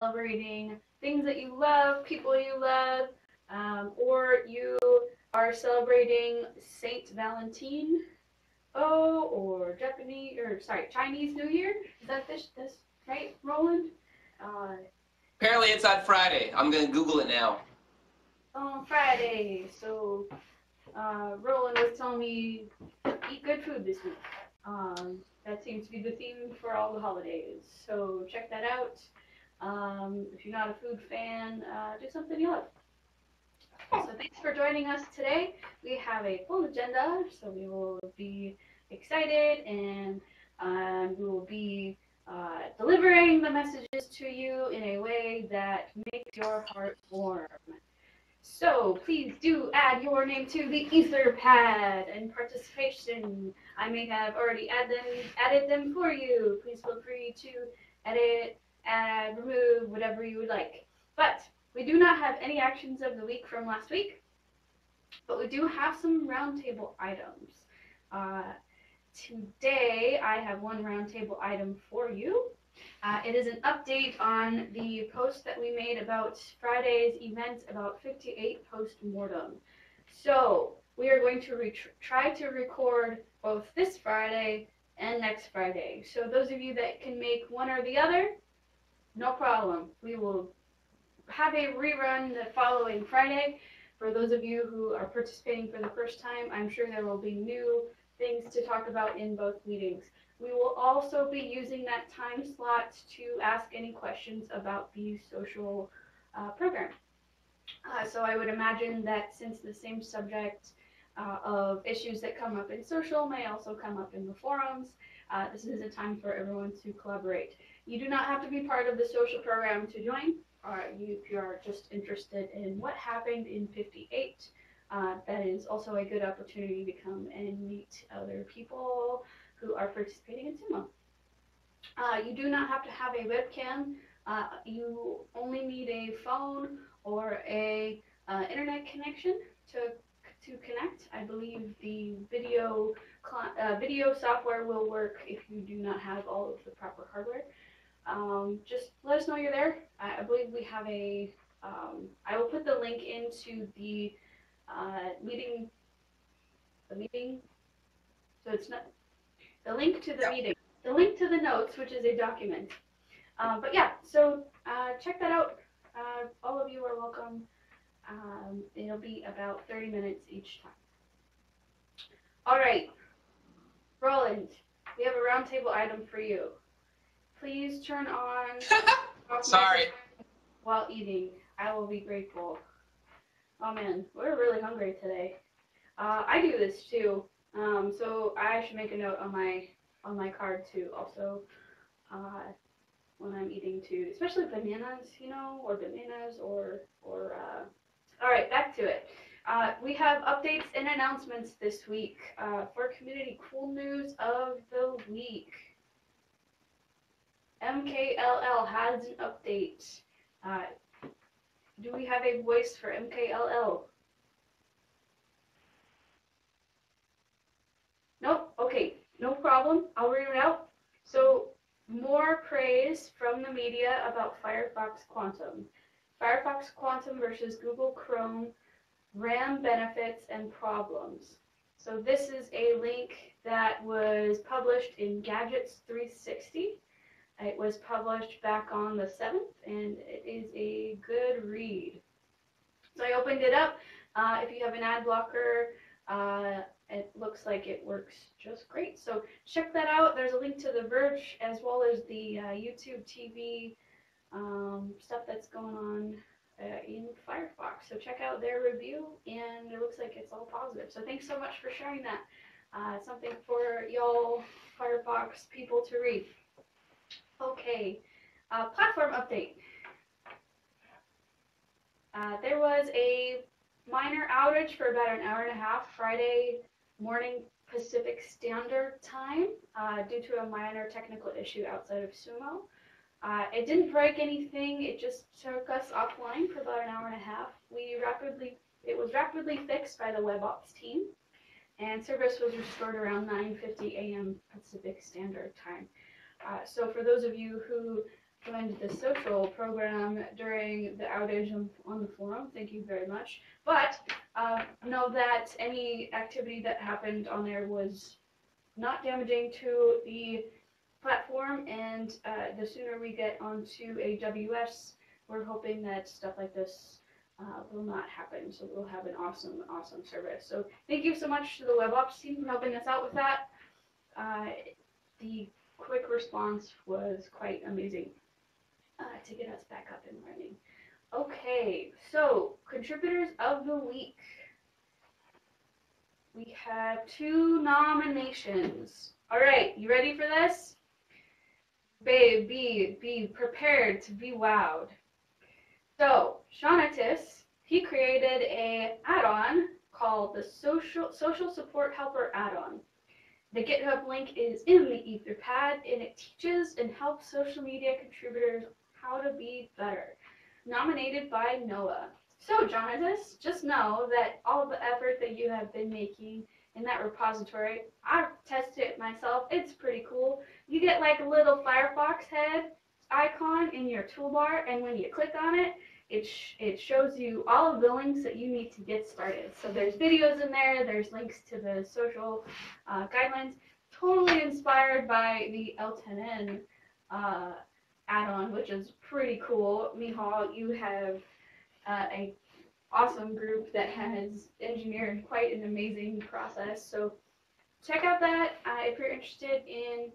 celebrating things that you love, people you love, or you are celebrating Saint Valentine, or Chinese New Year. Is that this right, Roland? Uh, Apparently it's on Friday. I'm going to Google it now. on Friday. So Roland was telling me eat good food this week. That seems to be the theme for all the holidays. So check that out. If you're not a food fan, do something you love. So thanks for joining us today. We have a full agenda, so we will be excited and we will be delivering the messages to you in a way that makes your heart warm. So please do add your name to the Etherpad and participation. I may have already added them for you. Please feel free to edit, add, remove, whatever you would like. But we do not have any actions of the week from last week, but we do have some roundtable items. Uh, Today I have one roundtable item for you. It is an update on the post that we made about Friday's event about 58 post-mortem. So we are going to try to record both this Friday and next Friday. So those of you that can make one or the other, no problem. We will have a rerun the following Friday. For those of you who are participating for the first time, I'm sure there will be new things to talk about in both meetings. We will also be using that time slot to ask any questions about the social program. So I would imagine that since the same subject of issues that come up in social may also come up in the forums, this is a time for everyone to collaborate. You do not have to be part of the social program to join. If you are just interested in what happened in 58, that is also a good opportunity to come and meet other people who are participating in SUMO. You do not have to have a webcam. You only need a phone or a internet connection to connect. I believe the video software will work if you do not have all of the proper hardware. Just let us know you're there. I believe we have a. I will put the link into the meeting. The meeting. So it's not the link to the meeting. The link to the notes, which is a document. But yeah, so check that out. All of you are welcome. It'll be about 30 minutes each time. All right, Roland, we have a roundtable item for you. Please turn on. Sorry. While eating, I will be grateful. Oh man, we're really hungry today. I do this too, so I should make a note on my card too. Also, when I'm eating too, especially bananas, or bananas or. All right, back to it. We have updates and announcements this week for community cool news of the week. MKLL has an update. Do we have a voice for MKLL? Nope. Okay, no problem. I'll read it out. So, more praise from the media about Firefox Quantum. Firefox Quantum versus Google Chrome, RAM benefits and problems. So this is a link that was published in Gadgets 360. It was published back on the 7th, and it is a good read. So I opened it up. If you have an ad blocker, it looks like it works just great. So check that out. There's a link to The Verge as well as the YouTube TV stuff that's going on in Firefox. So check out their review, and it looks like it's all positive. So thanks so much for sharing that. Something for y'all Firefox people to read. Okay, platform update. There was a minor outage for about an hour and a half Friday morning Pacific Standard Time due to a minor technical issue outside of SUMO. It didn't break anything, it just took us offline for about an hour and a half. It was rapidly fixed by the WebOps team, and service was restored around 9:50 a.m. Pacific Standard Time. So for those of you who joined the social program during the outage on the forum. Thank you very much. But know that any activity that happened on there was not damaging to the platform, and the sooner we get onto AWS, we're hoping that stuff like this will not happen. So we'll have an awesome, awesome service. So thank you so much to the web ops team for helping us out with that. Uh, the quick response was quite amazing to get us back up and running. Okay, so contributors of the week. We have 2 nominations. All right, you ready for this? Babe, be prepared to be wowed. So, Shaunatus, he created a add-on called the Social Support Helper add-on. The GitHub link is in the Etherpad, and it teaches and helps social media contributors how to be better. Nominated by Noah. So, Jonatas, just know that all the effort that you have been making in that repository, I've tested it myself. It's pretty cool. You get like a little Firefox head icon in your toolbar, and when you click on it, it shows you all of the links that you need to get started. So there's videos in there, there's links to the social guidelines, totally inspired by the L10N add-on, which is pretty cool. Mihal, you have a awesome group that has engineered quite an amazing process. So check out that if you're interested in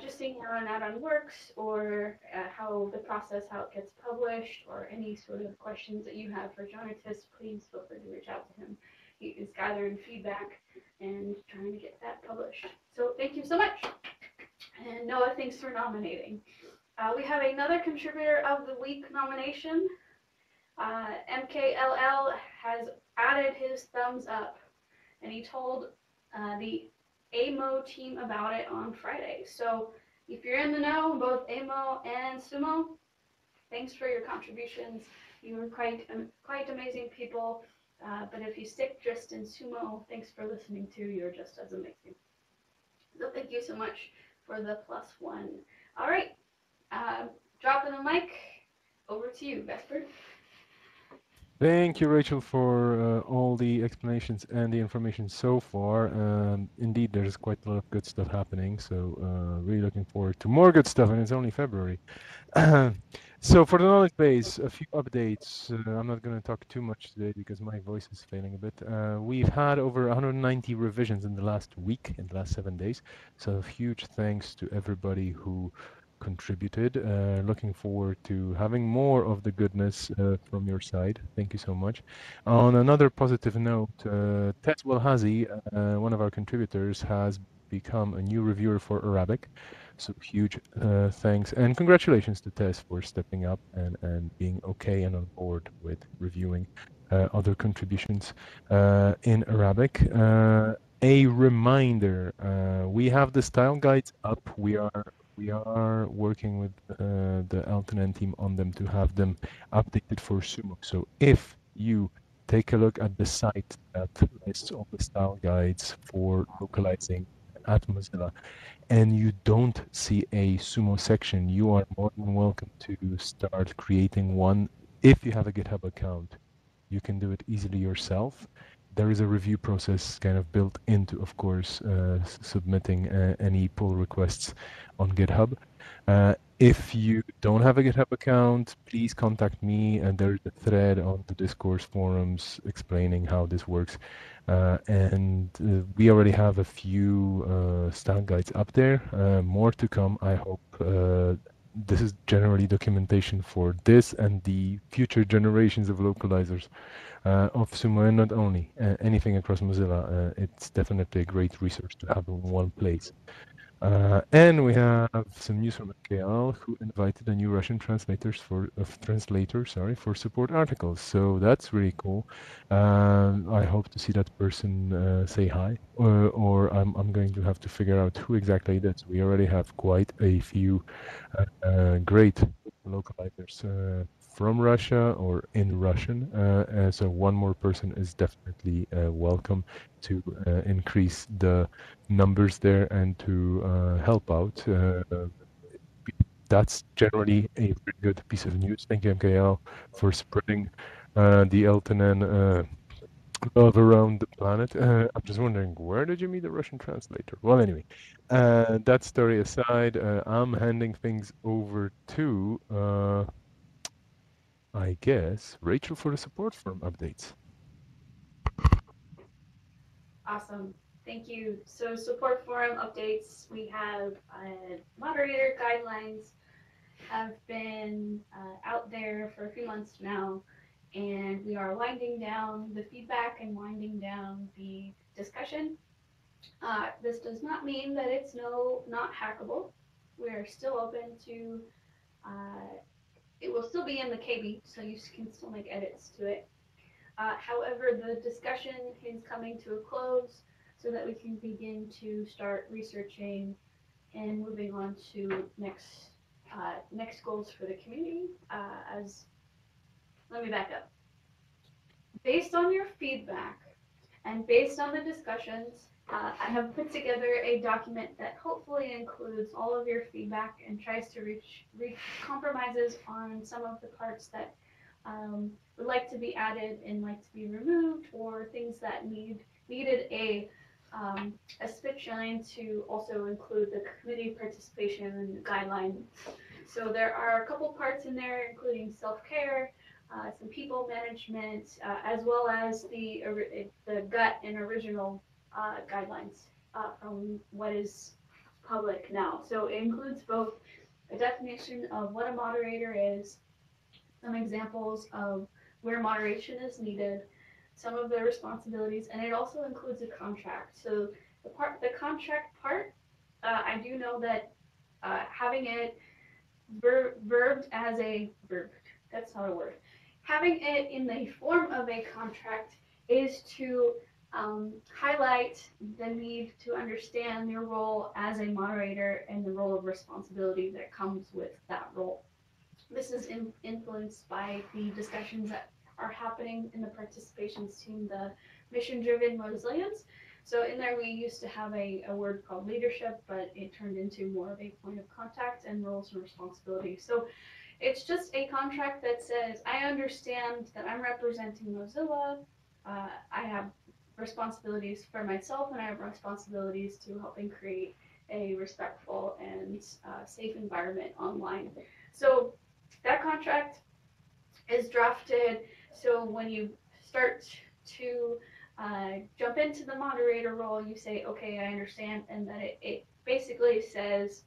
just seeing how an add-on works, or how the process, how it gets published, or any sort of questions that you have for Jonatas, please feel free to reach out to him. He is gathering feedback and trying to get that published. So thank you so much. And Noah, thanks for nominating. We have another contributor of the week nomination. MKLL has added his thumbs up, and he told the AMO team about it on Friday. So if you're in the know, both AMO and SUMO, thanks for your contributions. You were quite amazing people. But if you stick just in SUMO, thanks for listening too. You're just as amazing. So thank you so much for the +1. All right, dropping the mic over to you, Vesper. Thank you, Rachel, for all the explanations and the information so far. Indeed, there's quite a lot of good stuff happening, so really looking forward to more good stuff, and it's only February. So for the knowledge base, a few updates. I'm not going to talk too much today because my voice is failing a bit. We've had over 190 revisions in the last week, in the last 7 days, so huge thanks to everybody who contributed. Looking forward to having more of the goodness from your side. Thank you so much. On another positive note, Tess Welhazi, one of our contributors, has become a new reviewer for Arabic. So huge thanks and congratulations to Tess for stepping up and being okay and on board with reviewing other contributions in Arabic. A reminder, we have the style guides up. We are working with the L10N team on them to have them updated for SUMO. So if you take a look at the site that lists all the style guides for localizing at Mozilla, and you don't see a SUMO section, you are more than welcome to start creating one. If you have a GitHub account, you can do it easily yourself. There is a review process kind of built into, of course, submitting any pull requests on GitHub. If you don't have a GitHub account, please contact me, and there's a thread on the Discourse forums explaining how this works. And we already have a few style guides up there, more to come, I hope. This is generally documentation for this and the future generations of localizers of SUMO, and not only anything across Mozilla. It's definitely a great resource to have in one place. And we have some news from MKL, who invited a new Russian translator for support articles. So that's really cool. I hope to see that person say hi, or I'm going to have to figure out who exactly it is. We already have quite a few great localizers from Russia or in Russian. So one more person is definitely welcome to increase the numbers there and to help out. that's generally a very good piece of news. Thank you, MKL, for spreading the Elton love around the planet. I'm just wondering, where did you meet the Russian translator? Well, anyway, that story aside, I'm handing things over to, I guess, Rachel for the support forum updates. Awesome. Thank you. So support forum updates, we have moderator guidelines have been out there for a few months now, and we are winding down the feedback and winding down the discussion. This does not mean that it's not hackable. We're still open to, it will still be in the KB, so you can still make edits to it. However, the discussion is coming to a close so that we can begin to start researching and moving on to next goals for the community. Let me back up. Based on your feedback and based on the discussions, I have put together a document that hopefully includes all of your feedback and tries to reach compromises on some of the parts that would like to be added and like to be removed, or things that needed a spitshine to also include the committee participation guideline. So there are a couple parts in there, including self-care, some people management, as well as the gut and original guidelines from what is public now. So it includes both a definition of what a moderator is, some examples of where moderation is needed, some of the responsibilities, and it also includes a contract. So the contract part, I do know that having it verbed as a verb, that's not a word. Having it in the form of a contract is to highlight the need to understand your role as a moderator and the role of responsibility that comes with that role. This is influenced by the discussions that are happening in the participations team, the mission-driven Mozillians. So in there we used to have a word called leadership, but it turned into more of a point of contact and roles and responsibilities. So it's just a contract that says, I understand that I'm representing Mozilla. I have responsibilities for myself, and I have responsibilities to helping create a respectful and safe environment online. So that contract is drafted, so when you start to jump into the moderator role, you say, okay, I understand, and then it basically says,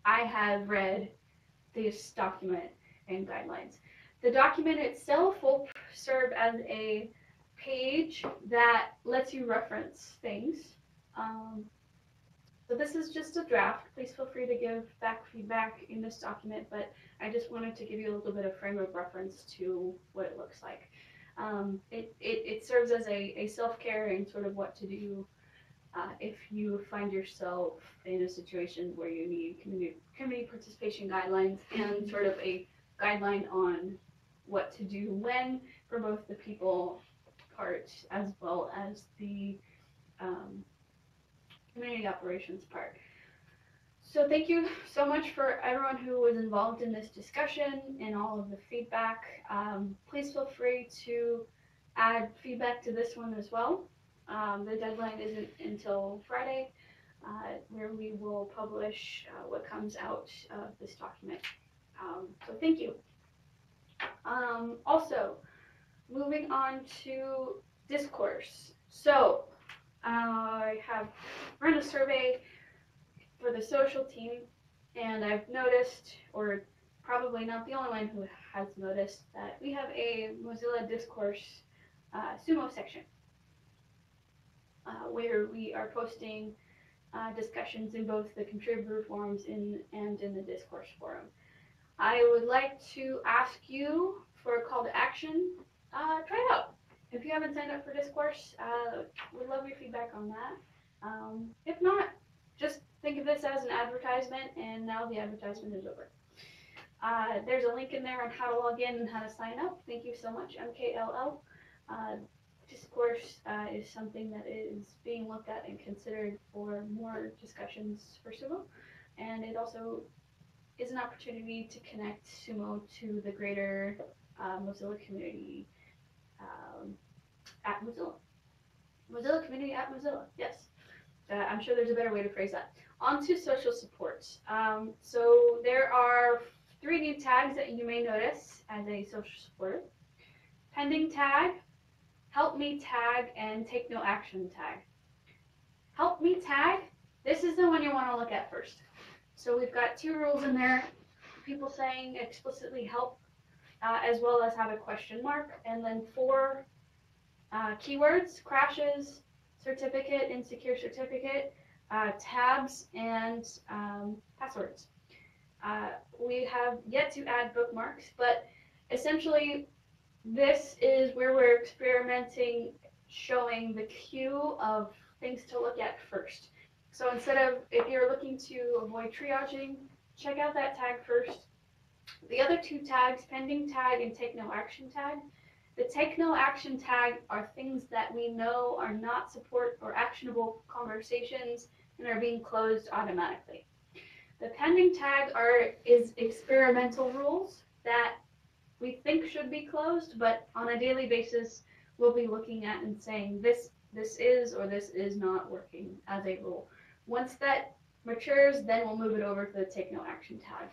I have read this document and guidelines. The document itself will serve as a page that lets you reference things. So this is just a draft. Please feel free to give back feedback in this document, but I just wanted to give you a little bit of frame of reference to what it looks like. It serves as a self-care and sort of what to do if you find yourself in a situation where you need community participation guidelines and sort of a guideline on what to do when, for both the people part as well as the community operations part. So thank you so much for everyone who was involved in this discussion and all of the feedback. Please feel free to add feedback to this one as well. The deadline isn't until Friday, where we will publish what comes out of this document. So thank you. Also, moving on to discourse. So I have run a survey for the social team, and I've noticed, or probably not the only one who has noticed, that we have a Mozilla Discourse SUMO section where we are posting discussions in both the contributor forums and in the discourse forum. I would like to ask you for a call to action. Try it out. If you haven't signed up for discourse, we'd love your feedback on that. If not, just think of this as an advertisement, and now the advertisement is over. There's a link in there on how to log in and how to sign up. Thank you so much, MKLL. Discourse is something that is being looked at and considered for more discussions for SUMO, and it also is an opportunity to connect SUMO to the greater Mozilla community at Mozilla. Mozilla community at Mozilla, yes. I'm sure there's a better way to phrase that. On to social supports. So there are 3 new tags that you may notice as a social supporter. Pending tag, help me tag, and take no action tag. Help me tag, this is the one you want to look at first. So we've got 2 rules in there, people saying explicitly help, as well as have a question mark, and then 4 keywords, crashes, certificate, insecure certificate, tabs, and passwords. We have yet to add bookmarks, but essentially this is where we're experimenting, showing the queue of things to look at first. So instead of, if you're looking to avoid triaging, check out that tag first. The other 2 tags, pending tag and take no action tag. The take no action tag are things that we know are not support or actionable conversations and are being closed automatically. The pending tag is experimental rules that we think should be closed, but on a daily basis we'll be looking at and saying this is or this is not working as a rule. Once that matures, then we'll move it over to the take no action tag.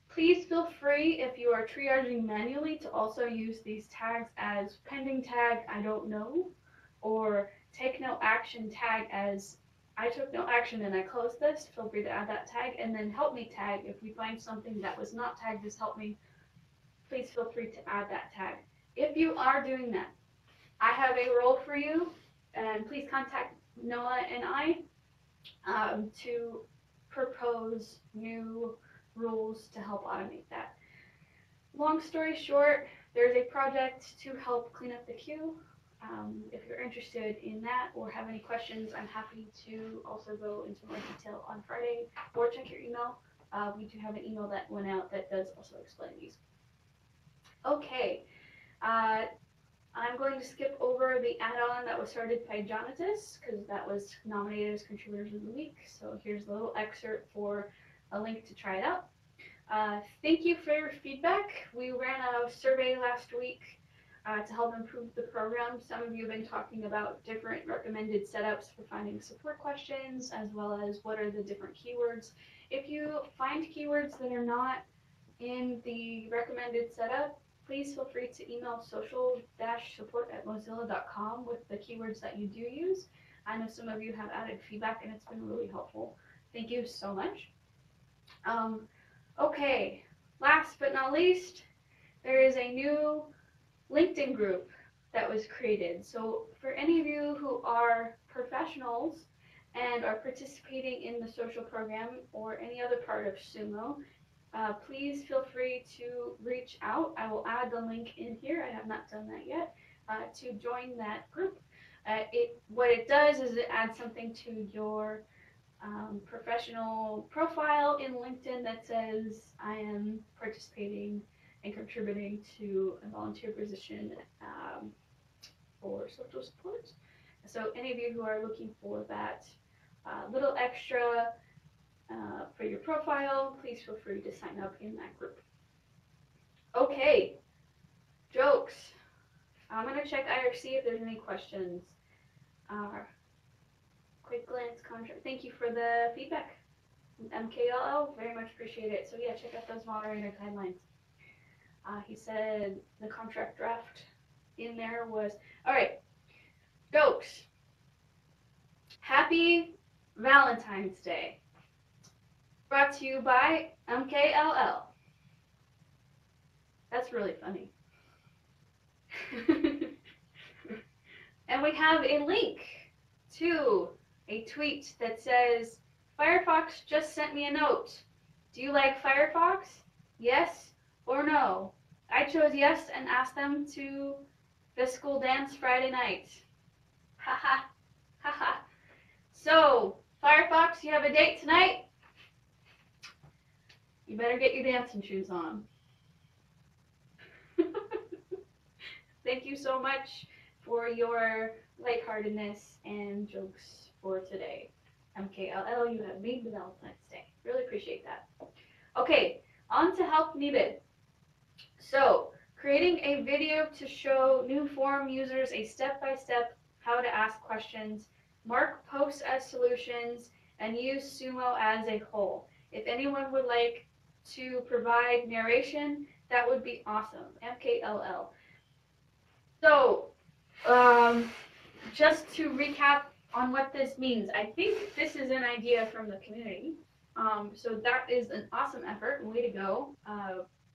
Please feel free, if you are triaging manually, to also use these tags as pending tag, I don't know, or take no action tag as I took no action and I closed this. Feel free to add that tag, and then help me tag. If we find something that was not tagged as help me, please feel free to add that tag. If you are doing that, I have a role for you, and please contact Noah and I to propose new rules to help automate that. Long story short, there's a project to help clean up the queue. If you're interested in that or have any questions, I'm happy to also go into more detail on Friday, or check your email. We do have an email that went out that does also explain these. Okay, I'm going to skip over the add-on that was started by Jonatas, because that was nominated as Contributors of the Week. So here's a little excerpt for a link to try it out. Thank you for your feedback. We ran a survey last week to help improve the program. Some of you have been talking about different recommended setups for finding support questions, as well as what are the different keywords. If you find keywords that are not in the recommended setup, please feel free to email social-support@mozilla.com with the keywords that you do use. I know some of you have added feedback and it's been really helpful. Thank you so much. Okay, last but not least, there is a new LinkedIn group that was created. So for any of you who are professionals and are participating in the social program or any other part of SUMO, please feel free to reach out. I will add the link in here. I have not done that yet, to join that group. What it does is it adds something to your professional profile in LinkedIn that says I am participating and contributing to a volunteer position for social support. So any of you who are looking for that little extra for your profile, please feel free to sign up in that group. Okay, jokes. I'm going to check IRC if there's any questions. Quick glance contract. Thank you for the feedback. MKLL, very much appreciate it. So yeah, check out those moderator guidelines. He said the contract draft in there was, all right, jokes. Happy Valentine's Day. Brought to you by MKLL. That's really funny. And we have a link to a tweet that says, Firefox just sent me a note. Do you like Firefox? Yes or no? I chose yes and asked them to the school dance Friday night. Haha, haha. So, Firefox, you have a date tonight? You better get your dancing shoes on. Thank you so much for your lightheartedness and jokes for today. MKLL, you have made the Valentine's Day. Really appreciate that. Okay, on to help needed. So, creating a video to show new forum users a step-by-step how to ask questions, mark posts as solutions, and use SUMO as a whole. If anyone would like to provide narration, that would be awesome. MKLL. So, um, just to recap on what this means, I think this is an idea from the community. So that is an awesome effort. Way to go.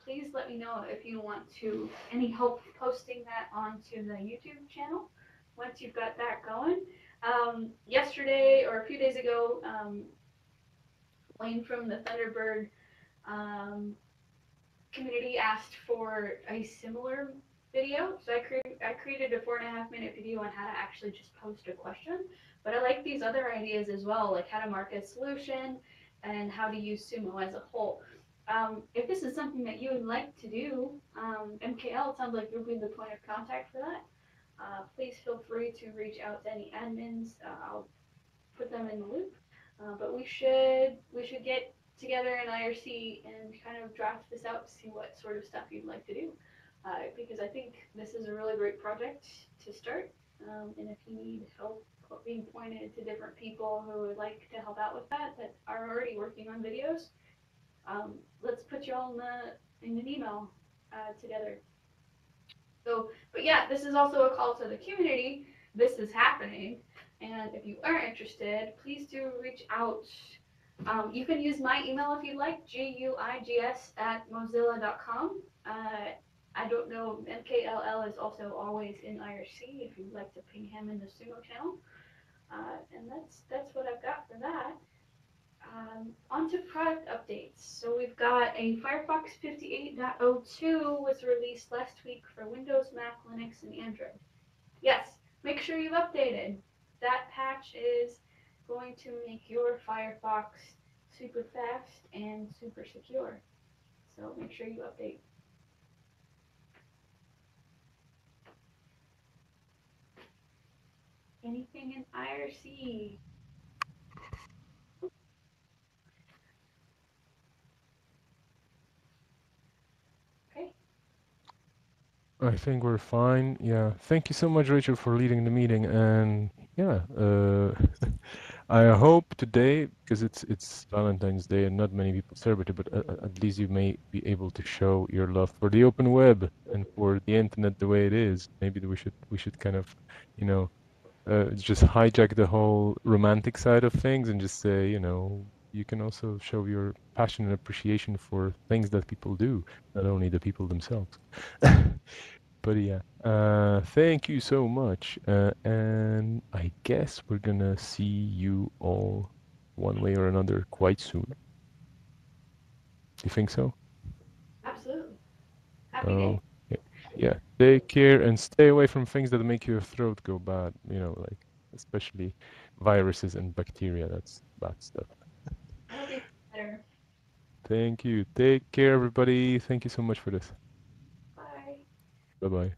Please let me know if you want to any help posting that onto the YouTube channel once you've got that going. Yesterday or a few days ago, Wayne from the Thunderbird um, community asked for a similar video. So I created a 4.5 minute video on how to actually just post a question. But I like these other ideas as well, like how to mark a solution and how to use Sumo as a whole. If this is something that you would like to do, MKL, it sounds like you'll be the point of contact for that. Please feel free to reach out to any admins. I'll put them in the loop. But we should get together in IRC and kind of draft this out to see what sort of stuff you'd like to do. Because I think this is a really great project to start. And if you need help being pointed to different people who would like to help out with that are already working on videos, let's put you all in an email together. So, but yeah, this is also a call to the community. This is happening. And if you are interested, please do reach out. You can use my email if you'd like, guigs@mozilla.com. I don't know, MKLL is also always in IRC if you'd like to ping him in the Sumo channel. And that's what I've got for that. On to product updates. So we've got a Firefox 58.02 was released last week for Windows, Mac, Linux, and Android. Yes, make sure you've updated. That patch is going to make your Firefox super fast and super secure. So make sure you update. Anything in IRC? Okay. I think we're fine. Yeah. Thank you so much, Rachel, for leading the meeting. And yeah, I hope today, because it's Valentine's Day and not many people celebrate it, but at least you may be able to show your love for the open web and for the internet the way it is. Maybe we should kind of, you know, just hijack the whole romantic side of things and just say, you can also show your passion and appreciation for things that people do, not only the people themselves. But yeah, thank you so much. And I guess we're gonna see you all one way or another quite soon. You think so? Absolutely. Happy Oh, day. yeah. Yeah. Take care and stay away from things that make your throat go bad, like especially viruses and bacteria. That's bad stuff. I hope you feel better. Thank you. Take care, everybody. Thank you so much for this. Bye. Bye bye.